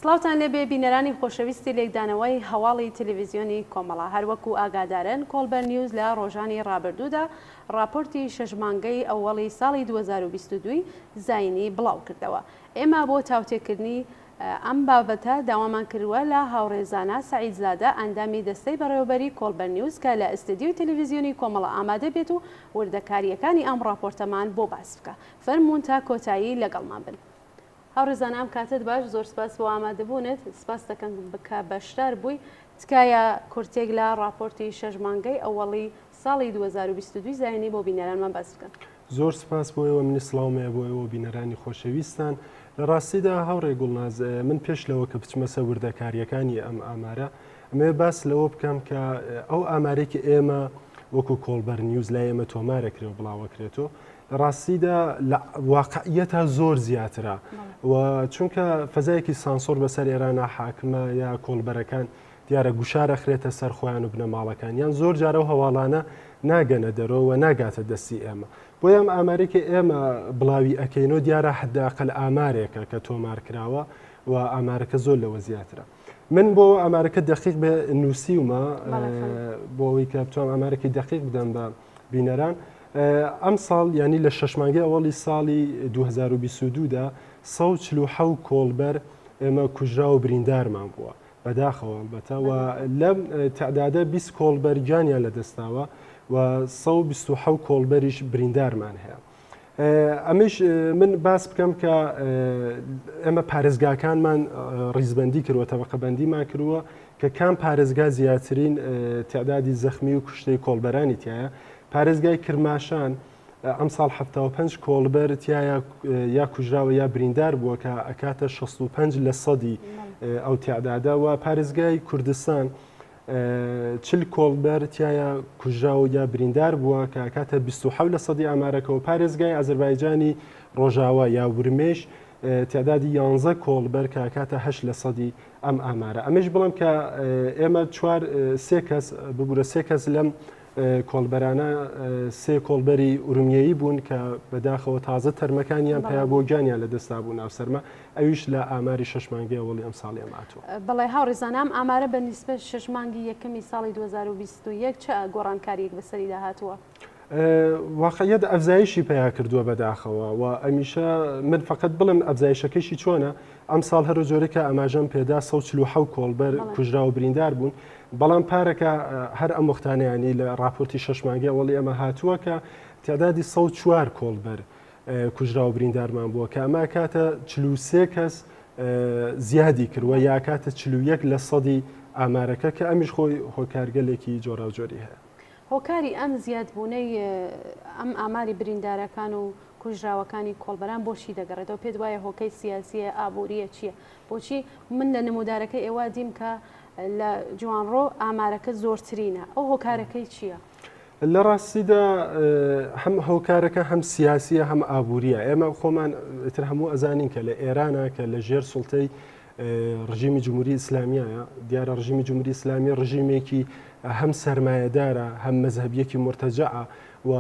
سڵاوتان لێبێ بینەرانی خۆشەویستی لێکدانەوەی هەواڵی تەلەڤیزیۆنی کۆمەڵە هەروەکو ئاگادارن کۆڵبەر نیوز لە ڕۆژانی ڕابردوودا راپۆرتی شەژمانگەی ئەوەڵی ساڵی 2022 زاینی بڵاو کردەوە. ئێمە بۆ تاوتێکردنی ئەم بابەتە داوامان کردووە لە هاوڕێزانە سعید زادە ئەندامی دەستەی بەڕێوەبەری کۆڵبەر نیوز کە لە ئستدیۆی تەلەڤیزیۆنی کۆمەڵە ئامادە بێت و وردەکاریەکانی ئەم راپۆرتەمان بۆ باس بکە. فەرموون تا کۆتایی لەگەڵمان بن. هاوڕێزانام کاتت باش، زۆر سپاس بۆ ئامادەبوونت، سپاس دەکەم بکە بەشدار بووی. تکایە کورتێک لە راپۆرتی شەژمانگەی ئەوەڵی ساڵی 2022 زاینی بۆ بینەرانمان باس بکەن. زۆر سپاس بۆیەوە منی سڵاومەیە بۆیەوە بینەرانی خۆشەویستان. لە ڕاستیدا هاوڕێ گوڵناز، من پێش لەوە کە بچمەسە وردەکاریەکانی ئەم ئامارە ئەمێ باس لەوە بکەم کە ئەو ئامارێکی ئێمە وەکو کۆڵبەر نیوز لای ئێمە تۆمارەکرێ و بڵاوەکرێتەوە لە ڕاستیدا لە واقعیەتە زۆر زیاترە و چونکە فەزایەکی سانسۆر بەسەر ئێرانە حاکمە یا کۆڵبەرەکان دیارە گوشارە خرێتە سەر خۆیان و بنەماڵەکان یان زۆر جارە و هەواڵانە ناگەنە دەرەوە ناگاتە دەستی ئێمە. بۆیە ئەم ئامارێکی ئێمە بڵاوی ئەکەینەوە دیارە حداقل ئامارێکە کە تۆمار کراوە و ئامارەکە زۆر لەوە زیاترە. من بۆ ئامارەکە دقیق بە نووسیومە بۆەوەی کە بتوانم ئامارێکی دقیق بدەم بە بینەران. ئەم ساڵ ینی لە شەشمانگەی ئەوەڵی ساڵی 2022دا 147 کۆڵبەر ئێمە کوژرا و بریندارمان بووە بەداخەوە ئەلبەتە و لەم تعدادە 20 کۆڵبەر گیانیان لەدەستاوە و 127 کۆڵبەریش بریندارمان هەیە. ئەمەش من باس بکەم کە ئێمە پارێزگاکانمان ڕیزبەندی کردوە، تەبەقەبەندیمان کردووە کە کام پارێزگا زیاترین تعدادی زەخمی و کوشتەی کۆڵبەرانی تایە. پارێزگای کرماشان ئەم ساڵ 75 کۆڵبەر تایە یا کوژراوە یا بریندار بووە کە ئەکاتە 65% ئەو تعدادا و پارێزگای کوردستان 40 کۆڵبەر تایە کوژراوە یا بریندار بووە کە ئەکاتە 27% ئامارەکەەوە. پارێزگای ئەزەربایجانی ڕۆژاوە یا ورمێش تعدادی 11 کۆڵبەر کە ئەکاتە 8% ئەم ئامارە. ئەمەش بڵم کە ئێمە سێ کەس ببوورە سێ کەس لەم کۆڵبەرانە سێ کۆڵبەری ئورومیایی بوون کە بەداخەوە تازە تەرمەکانیان پیا بۆ گیانیان لە دەستا بوو ناوسەرمە ئەویش لە ئاماری شەشمانگەی ئەوەڵی ئەم ساڵی ئەماتوە. بەڵێ هاوڕێزانام ئامارە بە نیسبەت شەشمانگی یەکەمی ساڵی 2021 چه گۆڕانکاریەک بەسەری داهاتووە؟ واقعیت ئەفزایشی پیا کردووە بەداخەوە و ئەمیشە من فقط بڵم ئەفزایشەکەشی چۆنە. ئەم ساڵ هەر جۆرەکە ئەماژەم پێدا 147 کۆڵبەر کوژرا و بریندار بوون، بەڵام پارەکە هەر ئەم وەختانیانی لە راپۆرتی شەشمانگەی ئەوەڵی ئەمە هاتووە کە تعدادی 104 کۆڵبەر کوژرا و بریندارمان بووە کە ئەمە کاتە 43 کەس زیادی کردووە یا کاتە 41% ئامارەکە کە ئەمیش خۆی هۆکارگەلێکی جۆرا و جۆری هەیە. هۆکاری ئەم زیادبوونەی ئەم ئاماری بریندارەکان و کوژراوەکانی کۆڵبەران بۆشی دەگەڕێتەوە؟ پێت وایە هۆکەی سیاسیە ئابوووریە چییە؟ بۆچی من لە نمودارەکەی ئێوە دیم کە لە جوانڕۆ ئامارەکە زۆرترینە، ئەو هۆکارەکەی چییە؟ لە ڕاستیدا هەم هۆکارەکە هەم سیاسیە هەم ئابوووریە. ئێمە خۆمان تر هەموو ئەزانین کە لە ئێرانە کە لە ژێر سوڵتەی ڕژیمی جمهوری ئیسلامیایە، دیارە ڕژیمی جمهوری ئیسلامی ڕژیمێکی هەم سەرمایەدارە هەم مەزهەبیەکی مرتەجەعە و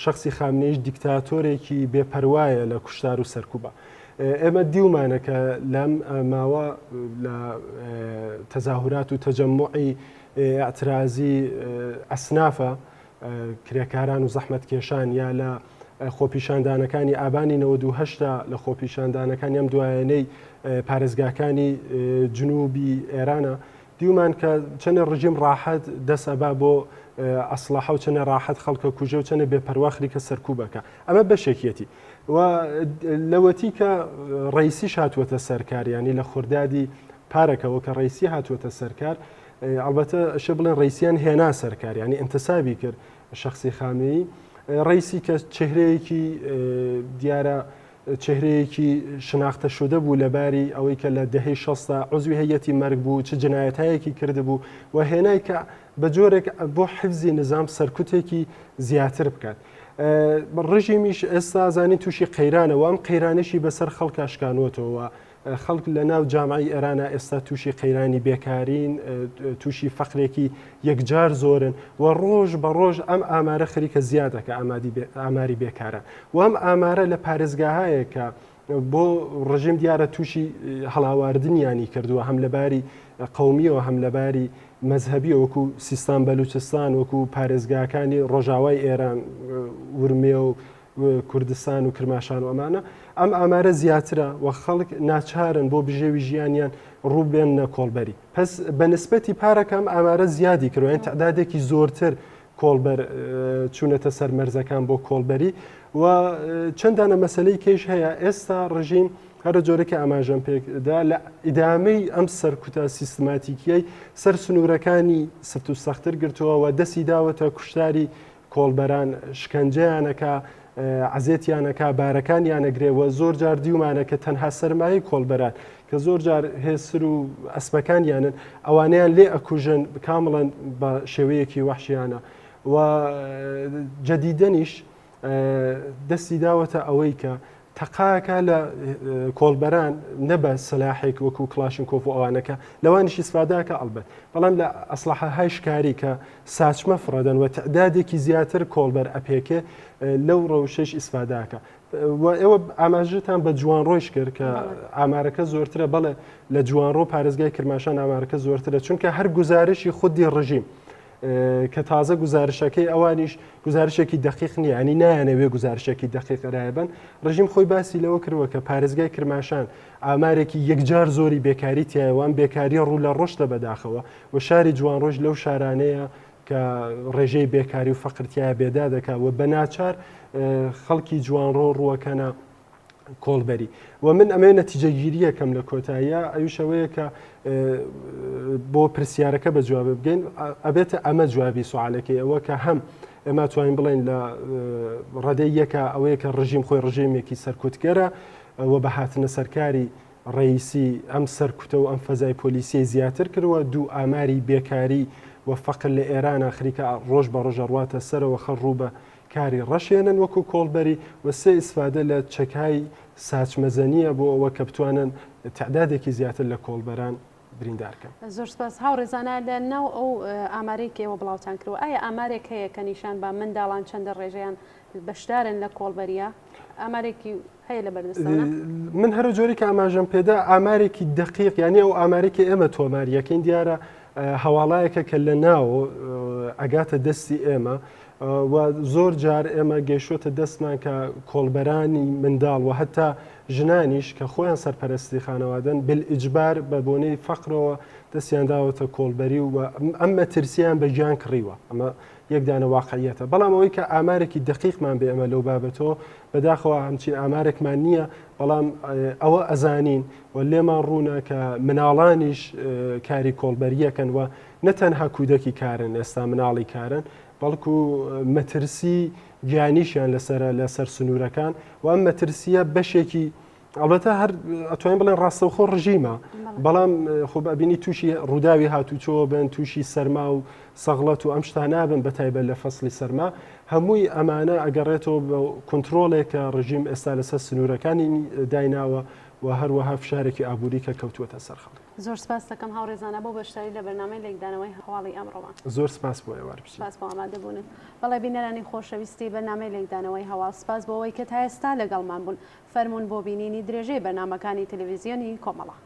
شخصی خامنەیش دیکتاتۆرێکی بێپەروایە لە کوشتار و سەرکوبە. ئێمە دیومانە کە لەم ماوە لە تەزاهورات و تەجەموعی ئاعترازی ئەسنافە کرێکاران و زەحمەتکێشان یا لە خۆپیشاندانەکانی ئابانی 98 لە خۆپیشاندانەکانی ئەم دوایانەی پارێزگاکانی جنوبی ئێرانە دیومان کە چەنە ڕژیم ڕاحەت دەسەبا بۆ ئەسڵاحە و چەنە ڕاحەت خەڵکە کوژە و چەنە بێپەرواخری کە سەرکوبەکە. ئەمە بەشێکیەتی و لەوەتی کە ڕئیسیش هاتووەتە سەرکار، ینی لە خوردادی پارەکەەوە کە ڕئیسی هاتووەتە سەرکار، ئەلبەتە شە بڵێن ڕئیسیان هێنا سەرکار، ینی ئینتسابی کرد شخصی خامنەیی ڕئیسی کە چهرەیەکی دیارە چهرەیەکی شناختە شده بوو لەباری ئەوەی کە لە دەهەی 60 عزوی هەیەتی مەرگ بوو، چ جنایەتایەکی کرده بوو و هێنای کە بە جۆرێک بۆ حفزی نظام سەرکوتێکی زیاتر بکات. ڕژیمیش ئێستا زانین تووشی قەیرانەوە، ئەم قەیرانشی بەسەر خەڵک ئاشکانوتەوە. خەڵک لە ناو جامعی ئێرانە ئێستا تووشی قەیرانی بێکارین، تووشی فەقرێکی یەکجار زۆرن و ڕۆژ بە ڕۆژ ئەم ئامارە خەریکە زیادەکە ئاماری بێکارە و ئەم ئامارە لە پارێزگاهایە کە بۆ ڕژیم دیارە تووشی هەڵاواردنیانی کردووە هەم لەباری قەومیەوە هەم لەباری مەزهبی وەکو سیستان بەلوچستان وەکو پارێزگاکانی ڕۆژاوای ئێران ورمێ و کوردستان و کرماشان و ئەمانە ئەم ئامارە زیاترە و خەڵک ناچارن بۆ بژێوی ژیانیان ڕووبێنە کۆڵبەری پس بە نسبەتی پارەکەم ئامارە زیادی کردوین تعدادێکی زۆرتر کۆڵبەر چوونەتە سەر مەرزەکان بۆ کۆڵبەری و چەندانە مەسلەی کێش هەیە ئێستا ڕژیم هەرە جۆرەی ئاماژەم پێکدا لە ئیدامەی ئەم سەرکوتە سیستماتیکیەی سەر سنوورەکانی سفت و سەختتر گرتووە و دەستی داوەتە کوشتاری کۆڵبەران شکەنجەیانەکە عزیێتیانەکە بارەکانیانەگرێەوە زۆر جار دیومانە کە تەنها سەرمایی کۆڵبەران کە زۆر جار هێسر و ئەسپەکانیانن ئەوانیان لێ ئەکوژن کامڵەن بە شێوەیەکی وحشیانە و جەدیدەنیش دەستی داوەتە ئەوەی کە تەقاکە لە کۆڵبەران نەبە سلاحێک وەکو کلاشنکۆف و ئەوانەکە لەوانیشی ئیسفاداکە ئەڵبەت بەڵام لە ئەسلحەهای شکاری کە ساچمە فڕەدەن و تعدادێکی زیاتر کۆڵبەر ئەپێکێ لەو ڕەوشەش ئیسفاداکە و ئێوە ئاماژتان بە جوانڕۆیش کرد کە ئامارەکە زۆرترە بەڵێ لە جوانڕۆ پارێزگای کرماشان ئامارەکە زۆرترە چونکە هەر گزارشی خودی ڕژیم کە تازە گزارشەکەی ئەوانیش گزارشێکی دقیق نییە ئەنی نایانەوێ گزارشێکی دقیقڕایبن ڕژیم خۆی باسی لەوە کردوە کە پارێزگای کرماشان ئامارێکی یەکجار زۆری بێکاری تایوان بێکاری ڕوو لە ڕۆشتە بەداخەوە و شاری جوانڕۆژ لەو شارانەیە کە ڕێژەی بێکاری و فەقرتیایە بێدا دەکات و بە ناچار خەڵکی جوانڕۆ ڕووەکەنە کۆڵبەری و من ئەمێ نەتیجەگیریەکەم لە کۆتاییە ئەوشەوەیە کە بۆ پرسیارەکە بە جواب بگەین ئەبێتە ئەمە جوابی سوالەکەی ئەوە کە هەم ئێمە توانین بڵێن لە ڕێدەی یەکە ئەوەیە کە ڕژیم خۆی ڕژێمێکی سەرکوتگەرە و بە هاتنە سەرکاری ڕئیسی ئەم سەرکوتە و ئەم فەزای پۆلیسی زیاتر کردووە دوو ئاماری بێکاری و فەقر لە ئێران خەریکە ڕۆژ بە ڕۆژە ڕواتە سەرەوە خەڵ ڕوو بە کاری ڕەشێنن وەکو کۆڵبەری و سێ ئیسفادە لە چەکای ساچمەزەنیە بۆ ئەوە کە بتوانن تعدادێکی زیاتر لە کۆڵبەران بریندارکەن. زۆر سپاس هاوڕێزانە لە ناو ئەو ئامارێکەوە بڵاوتان کردوە ئایا ئامارێک هەیە کە نیشان بە منداڵان چەندە ڕێژەیان بەشدارن لە کۆڵبەریە ئامارێکی هەیە لە بەردەستانە؟ من هەرە جۆری کە ئاماژەم پێدا ئامارێکی دقیق یعنی ئەو ئامارێکی ئێمە تۆماریەکەین دیارە هەواڵایەکە کە لە ناو ئەگاتە دەستی ئێمە و زۆر جار ئێمە گەیشتۆتە دەستمان کە کۆڵبەرانی منداڵ و هەتا ژنانیش کە خۆیان سەرپەرستی خانەوادەن بالئیجبار بە بۆنەی فەقرەوە دەستیان داوەتە کۆڵبەری و ئەم مەترسیان بە گیان کڕیوە ئەمە یەکدانە واقعیەتە بەڵام ئەوەی کە ئامارێکی دقیقمان بێ ئەمە لەو بابەتەوە بەداخەوە هەمچین ئامارێکمان نییە بەڵام ئەوە ئەزانین و لێمان ڕوونە کە مناڵانیش کاری کۆڵبەریەکەن و نەتەنها کودەکی کارن ئێستا مناڵی کارن بەڵکو مەترسی گیانیشیان لەسەر سنوورەکان و ئەم مەترسیە بەشێکی ئەڵبەتە هەر ئەتوانین بڵێن ڕاستەوخۆ ڕژیمە بەڵام خۆ ببینی تووشی ڕووداوی هاتوچۆ بن تووشی سەرما و سەغڵەت و ئەم شتانابن بە تایبەت لە فەسڵی سەرما هەمووی ئەمانە ئەگەڕێتەوە بە کۆنتترۆلێک کە ڕژیم ئێستا لەسەر سنوورەکانی دایناوە و هەروەها فشارێکی ئابووری کە کەوتووەتە سەر خەڵک. زۆر سپاس دەکەم هاوڕێزانە بۆ بەشداری لە بەرنامەی لێکدانەوەی هەواڵی ئەمڕۆوان. زۆر سپاس بۆ ئێوە سپاس بۆ ئامادەبوونن. بەڵێ بینەرانی خۆشەویستی بەرنامەی لێکدانەوەی هەواڵ سپاس بۆ ئەوەی کە تا ئێستا لەگەڵمان بوون. فەرموون بۆ بینینی درێژەی بەرنامەکانی تەلەڤیزیۆنی کۆمەڵە.